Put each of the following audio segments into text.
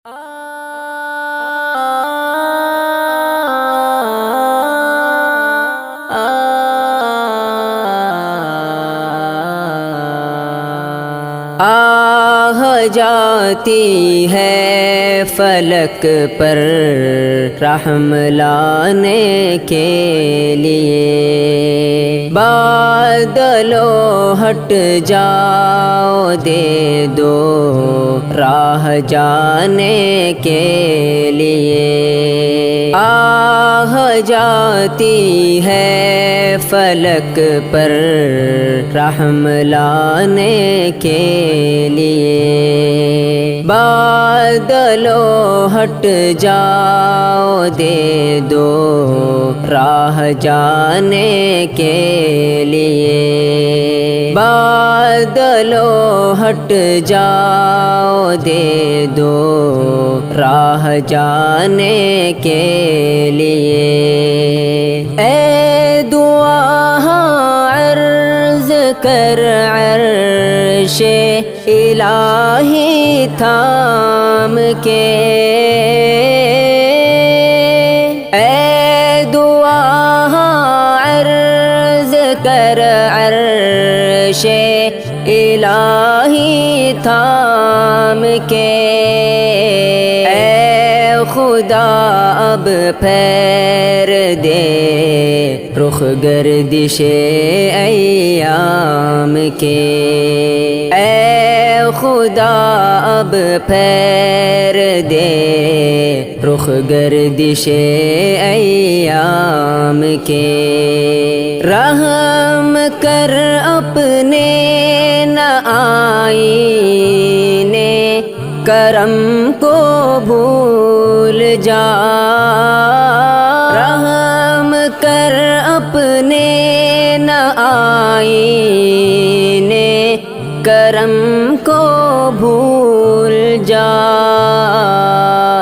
آہ جاتی ہے فلک پر رحم لانے کے لیے، بادلو ہٹ جاؤ دے دو راہ جانے کے لیے۔ آہ جاتی ہے فلک پر رحم لانے کے لیے، بادلو ہٹ جاؤ دے دو راہ جانے کے لیے، بادلو ہٹ جاؤ دے دو راہ جانے کے لیے۔ اے دعا عرض کر عرش الہی تھام کے، اے دعا عرض کر عرش الہی تھام کے، اے خدا اب پھیر دے رخ گردش ایام کے، اے خدا اب پھیر دے رخ گردش ایام کے۔ رحم کر اپنے نہ آئینے کرم کو بھول جا، رحم کر اپنے نہ آئینے کرم کو بھول جا۔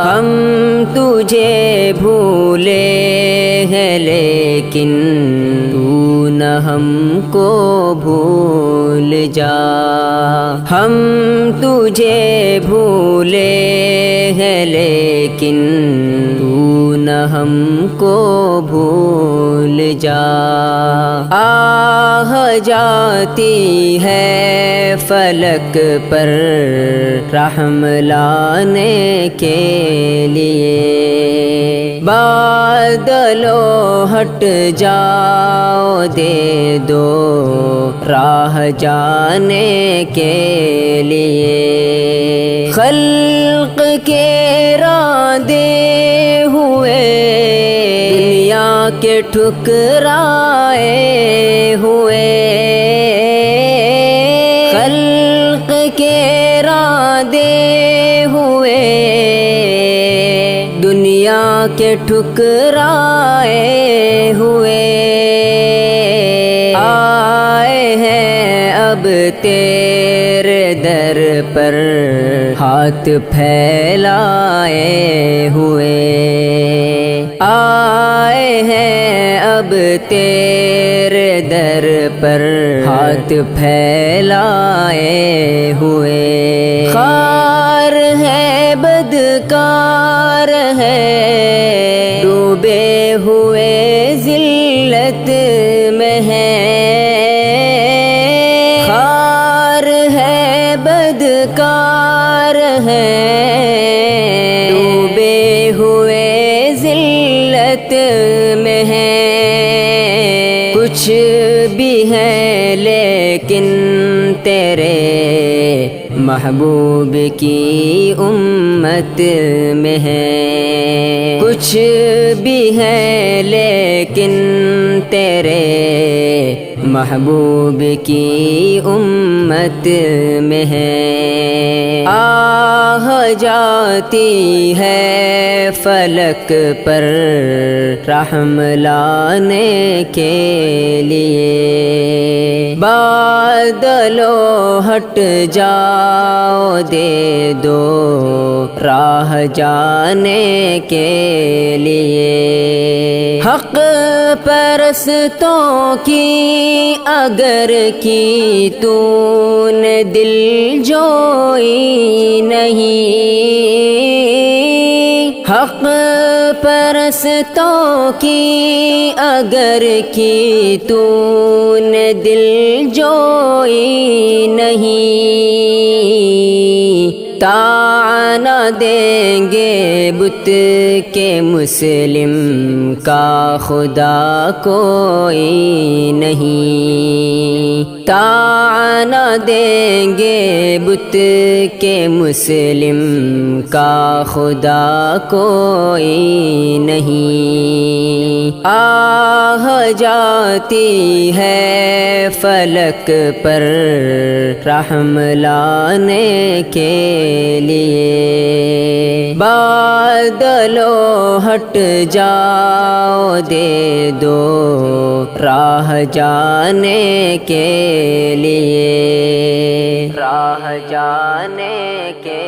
ہم تجھے بھولے ہیں لیکن تو نہ ہم کو بھول جا، ہم تجھے بھولے ہیں لیکن تو نہ ہم کو بھول جا۔ آہ جاتی ہے فلک پر رحم لانے کے لیے، بادلو ہٹ جاؤ دے دو راہ جانے کے لیے۔ خلق کے رادے ہوئے دنیا کے ٹھکرائے ہوئے، خلق کے رادے ہوئے دنیا کے ٹھکرائے ہوئے، آئے ہیں اب تیرے در پر ہاتھ پھیلائے ہوئے، آئے ہیں اب تیرے در پر ہاتھ پھیلائے ہوئے۔ خار ہے بدکار ہے ڈوبے ہوئے ذلت میں ہے، خار ہے بدکار ہے ڈوبے ہوئے ذلت میں ہے، کچھ بھی ہے لیکن تیرے محبوب کی امت میں ہے، کچھ بھی ہے لیکن تیرے محبوب کی امت میں ہے۔ آہ جاتی ہے فلک پر رحم لانے کے لیے، بادلو ہٹ جاؤ دے دو راہ جانے کے لیے۔ حق پرستوں کی اگر کی تو نے دل جوئی نہیں، حق پرستوں کی اگر کی تو نے دل جوئی نہیں، طعنہ دیں گے بت کے مسلم کا خدا کوئی نہیں، طعنہ دیں گے بت کے مسلم کا خدا کوئی نہیں۔ آہ جاتی ہے فلک پر رحم لانے کے لیے، بادلو ہٹ جاؤ دے دو راہ جانے کے لیے، راہ جانے کے